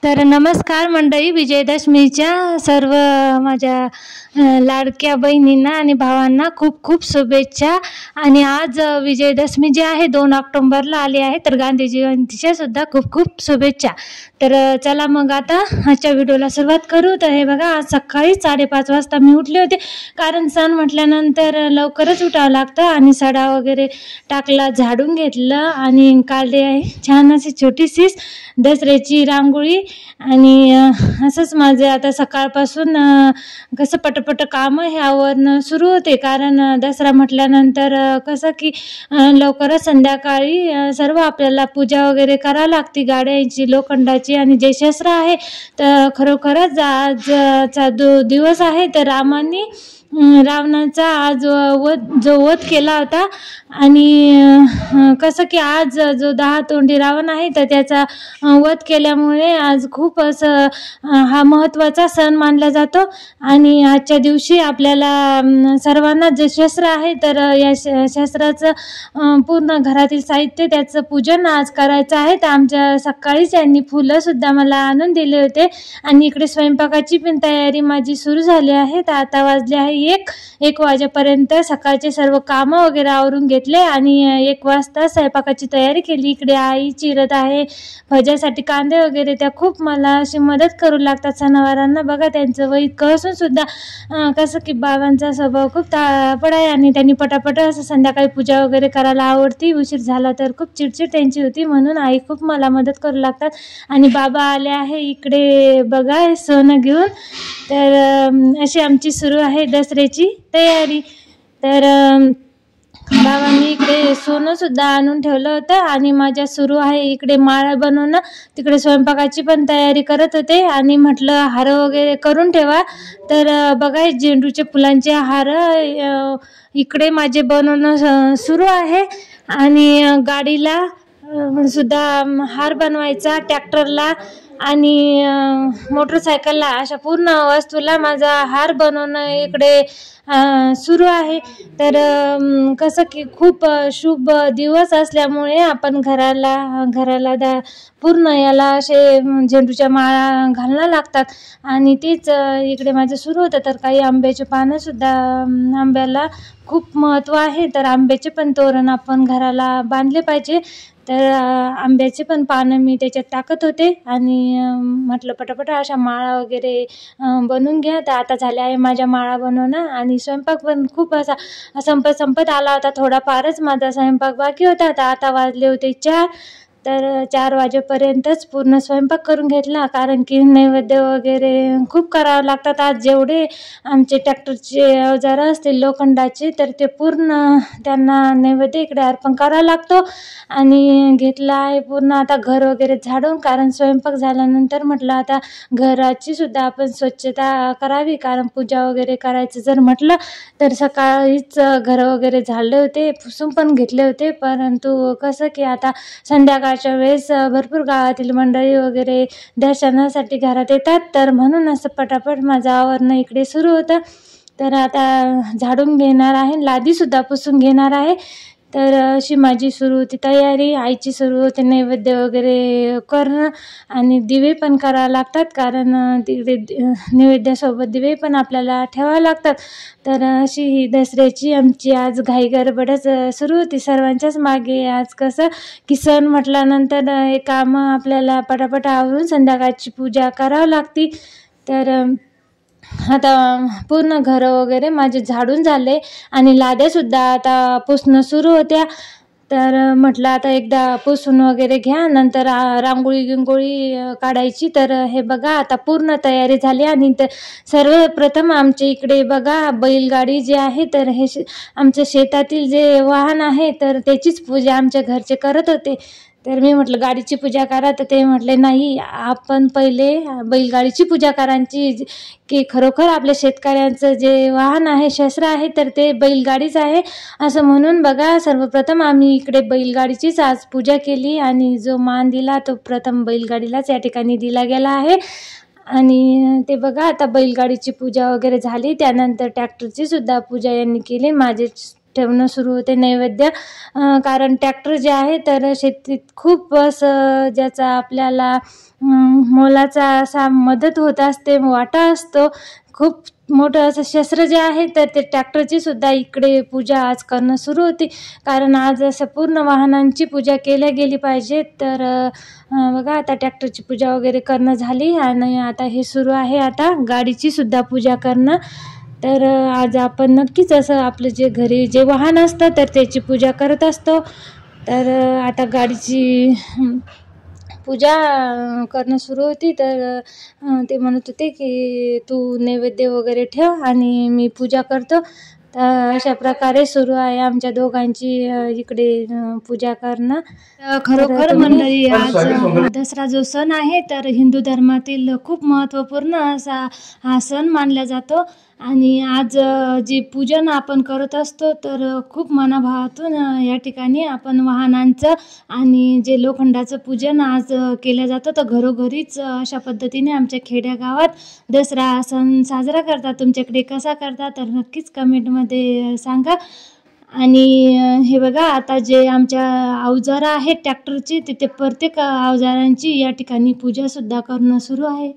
तर नमस्कार मंडळी, विजयदशमीच्या सर्व माझ्या लाडक्या बहिणींना आणि भावांना खूप खूप शुभेच्छा. आणि आज विजयदशमी जी आहे 2 ऑक्टोबरला आली आहे, तर गांधी जयंतीच्या सुद्धा खूप खूप शुभेच्छा. तर चला मग आता आजच्या व्हिडिओला सुरुवात करू. तर हे बघा, आज सकाळी 5:30 वाजता मी उठले होते, कारण सण म्हटल्यानंतर लवकरच उठावं लागतं. आणि सडा वगैरे टाकला, झाडून घेतलं आणि काढली आहे छान अशी छोटीशी दसऱ्याची रांगोळी. आणि असंच माझं आता सकाळपासून कसं पटपट कामं हे आवरणं सुरू होते, कारण दसरा म्हटल्यानंतर कसं की लवकरच संध्याकाळी सर्व आपल्याला पूजा वगैरे करावी लागते गाड्यांची, लोखंडाची. आणि जे शस्त्र आहे तर खरोखरच आजचा दिवस आहे, तर रावणाचा आज वध केला होता. आणि कसं की आज जो 10 तोंडी रावण आहे, तर त्याचा वध केल्यामुळे आज खूप असं हा महत्त्वाचा सण मानला जातो. आणि आजच्या दिवशी आपल्याला सर्वांना जे शस्त्र आहे, तर या शस्त्राचं पूर्ण घरातील साहित्य त्याचं पूजन आज करायचं आहे. तर आमच्या सकाळीच यांनी फुलंसुद्धा मला आणून दिले होते. आणि इकडे स्वयंपाकाची पण तयारी माझी सुरू झाली आहे. तर आता वाजले आहे 1 वाजेपर्यंत सकाळचे सर्व कामं वगैरे आवरून घेतले आणि 1 वाजता स्वयंपाकाची तयारी केली. इकडे आई चिरत आहे भज्यासाठी कांदे वगैरे. त्या खूप मला अशी मदत करू लागतात सणावारांना. बघा, त्यांचं वय इतकं असून सुद्धा कसं की बाबांचा स्वभाव खूप तापड आहे आणि त्यांनी पटापट असं संध्याकाळी पूजा वगैरे करायला आवडती. उशीर झाला तर खूप चिडचिड त्यांची होती, म्हणून आई खूप मला मदत करू लागतात. आणि बाबा आले आहे इकडे बघा सोनं घेऊन. तर अशी आमची सुरू आहे दसऱ्याची तयारी. तर बाबांनी इकडे सोनं सुद्धा आणून ठेवलं होतं आणि माझ्या सुरू आहे इकडे माळा बनवणं. तिकडे स्वयंपाकाची पण तयारी करत होते आणि म्हटलं हार वगैरे करून ठेवा. तर बघा, झेंडूचे फुलांचे हार इकडे माझे बनवणं सुरू आहे. आणि गाडीला सुद्धा हार बनवायचा, ट्रॅक्टरला आणि मोटरसायकलला, अशा पूर्ण वस्तूला माझा हार बनवणं इकडे सुरू आहे. तर कसं की खूप शुभ दिवस असल्यामुळे आपण घराला पूर्ण याला असे झेंडूच्या माळा घालणं लागतात. आणि तेच इकडे माझं सुरू होतं. तर काही आंब्याचे पानंसुद्धा, आंब्याला खूप महत्त्व आहे, तर आंब्याचे पण तोरण आपण घराला बांधले पाहिजे. तर आंब्याचे पण पानं मी त्याच्यात टाकत होते आणि म्हटलं पटापट अशा माळा वगैरे बनवून घ्या. तर आता झाल्या आहे माझ्या माळा बनवणं. आणि स्वयंपाक पण खूप असा संपत आला होता, थोडाफारच माझा स्वयंपाक बाकी होता. तर आता वाजले होते 4. तर 4 वाजेपर्यंतच पूर्ण स्वयंपाक करून घेतला, कारण की नैवेद्य वगैरे खूप करावं लागतात. आज जेवढे आमचे ट्रॅक्टरचे अवजारं असतील लोखंडाचे, तर ते पूर्ण त्यांना नैवेद्य इकडे अर्पण करावा लागतो. आणि घेतला आहे पूर्ण आता घर वगैरे झाडून, कारण स्वयंपाक झाल्यानंतर म्हटलं आता घराची सुद्धा आपण स्वच्छता करावी, कारण पूजा वगैरे करायचं जर म्हटलं तर सकाळीच घर वगैरे झाडले होते, पुसून पण घेतले होते. परंतु कसं की आता संध्याकाळच्या वेळेस भरपूर गावातील मंडळी वगैरे दर्शनासाठी घरात येतात, तर म्हणून असं पटापट माझं आवरणं इकडे सुरू होतं. तर आता झाडून घेणार आहे, लादीसुद्धा पुसून घेणार आहे. तर अशी माझी सुरू होती तयारी. आईची सुरू होते नैवेद्य वगैरे करणं आणि दिवे पण करावं लागतात, कारण तिकडे नैवेद्यासोबत दिवे पण आपल्याला ठेवावे लागतात. तर अशी ही दसऱ्याची आमची आज घाई गडबडच सुरू होती सर्वांच्याच मागे. आज कसं की सण म्हटल्यानंतर हे कामं आपल्याला पटापट आवरून संध्याकाळची पूजा करावी लागते. तर आता पूर्ण घरं वगैरे माझे झाडून झाले आणि लाद्यासुद्धा आता पुसणं सुरू होत्या. तर म्हटलं आता एकदा पुसून वगैरे घ्या, नंतर रांगोळी काढायची. तर हे बघा, आता पूर्ण तयारी झाली. आणि सर्वप्रथम आमच्या इकडे बघा बैलगाडी जी आहे, तर हे आमच्या शेतातील जे वाहन आहे, तर त्याचीच पूजा आमच्या घरचे करत होते. तर मी म्हटलं गाडीची पूजा करा, तर ते म्हटले नाही, आपण पहिले बैलगाडीची पूजा करायची, की खरोखर आपल्या शेतकऱ्यांचं जे वाहन आहे, शस्त्र आहे, तर ते बैलगाडीच आहे असं म्हणून बघा सर्वप्रथम आम्ही इकडे बैलगाडीचीच आज पूजा केली. आणि जो मान दिला तो प्रथम बैलगाडीलाच या ठिकाणी दिला गेला आहे. आणि ते बघा, आता बैलगाडीची पूजा वगैरे झाली, त्यानंतर ट्रॅक्टरची सुद्धा पूजा यांनी केली. माझे ठेवणं सुरू होते नैवेद्य. कारण ट्रॅक्टर जे आहे तर शेतीत खूप असं ज्याचा आपल्याला मोलाचा असा मदत होत असते, वाटा असतो. खूप मोठं असं शस्त्र जे आहे तर ते ट्रॅक्टरची सुद्धा इकडे पूजा आज करणं सुरू होती. कारण आज असं पूर्ण वाहनांची पूजा केल्या गेली पाहिजे. तर बघा आता ट्रॅक्टरची पूजा वगैरे करणं झाली आणि आता हे सुरू आहे आता गाडीची सुद्धा पूजा करणं. तर आज आपण नक्कीच असं आपलं जे घरी जे वाहन असतं तर त्याची पूजा करत असतो. तर आता गाडीची पूजा करणं सुरू होती. तर ते म्हणत होते की तू नैवेद्य वगैरे ठेव आणि मी पूजा करतो. तर अशा प्रकारे सुरू आहे आमच्या दोघांची इकडे पूजा करणं. खरोखर मंडळी आज दसरा जो सण आहे तर हिंदू धर्मातील खूप महत्त्वपूर्ण असा हा सण मानला जातो. आणि आज जे पूजन आपण करत असतो तर खूप मनाभावातून या ठिकाणी आपण वाहनांचं आणि जे लोखंडाचं पूजन आज केलं जातं. तर घरोघरीच अशा पद्धतीने आमच्या खेड्यागावात दसरा सण साजरा करतात. तुमच्याकडे कसा करतात तर नक्कीच कमेंटमध्ये सांगा. आणि हे बघा आता जे आमच्या अवजारं आहेत ट्रॅक्टरची तिथे प्रत्येक अवजारांची या ठिकाणी पूजासुद्धा करणं सुरू आहे.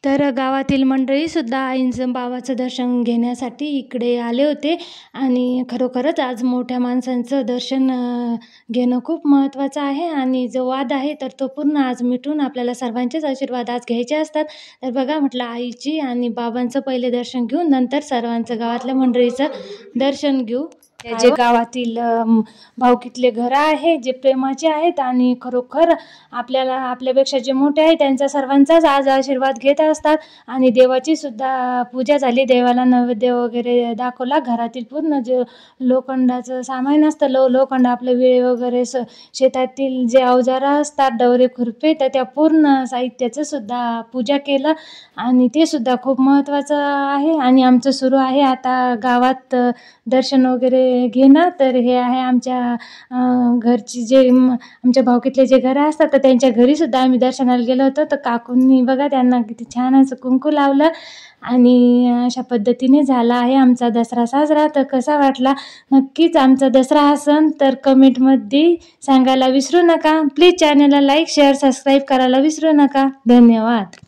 तर गावातील मंडळीसुद्धा आईंचं बाबाचं दर्शन घेण्यासाठी इकडे आले होते. आणि खरोखरच आज मोठ्या माणसांचं दर्शन घेणं खूप महत्त्वाचं आहे. आणि जो वाद आहे तर तो पूर्ण आज मिटून आपल्याला सर्वांचेच आशीर्वाद आज घ्यायचे असतात. तर बघा म्हटलं आईची आणि बाबांचं पहिले दर्शन घेऊन नंतर सर्वांचं गावातल्या मंडळीचं दर्शन घेऊ. जे गावातील भावकीतले घरं आहे जे प्रेमाचे आहेत आणि खरोखर आपल्याला आपल्यापेक्षा जे मोठे आहेत त्यांचा सर्वांचाच आज आशीर्वाद घेत असतात. आणि देवाची सुद्धा पूजा झाली. देवाला नैवेद्य वगैरे दाखवला. घरातील पूर्ण जे लोखंडाचं सामान असतं लोखंड आपले विळे वगैरे शेतातील जे अवजारं असतात डवरे खुरपे तर त्या पूर्ण साहित्याचं सुद्धा पूजा केलं. आणि ते सुद्धा खूप महत्त्वाचं आहे. आणि आमचं सुरू आहे आता गावात दर्शन वगैरे घेणं. तर हे आहे आमच्या घरची जे आमच्या भावकीतले जे घरं असतात तर त्यांच्या घरीसुद्धा आम्ही दर्शनाला गेलो होतो. तर काकूंनी बघा त्यांना किती छान असं कुंकू लावलं. आणि अशा पद्धतीने झाला आहे आमचा दसरा साजरा. तर कसा वाटला नक्कीच आमचा दसरा हा सण तर कमेंटमध्ये सांगायला विसरू नका. प्लीज चॅनलला लाईक शेअर सबस्क्राईब करायला विसरू नका. धन्यवाद.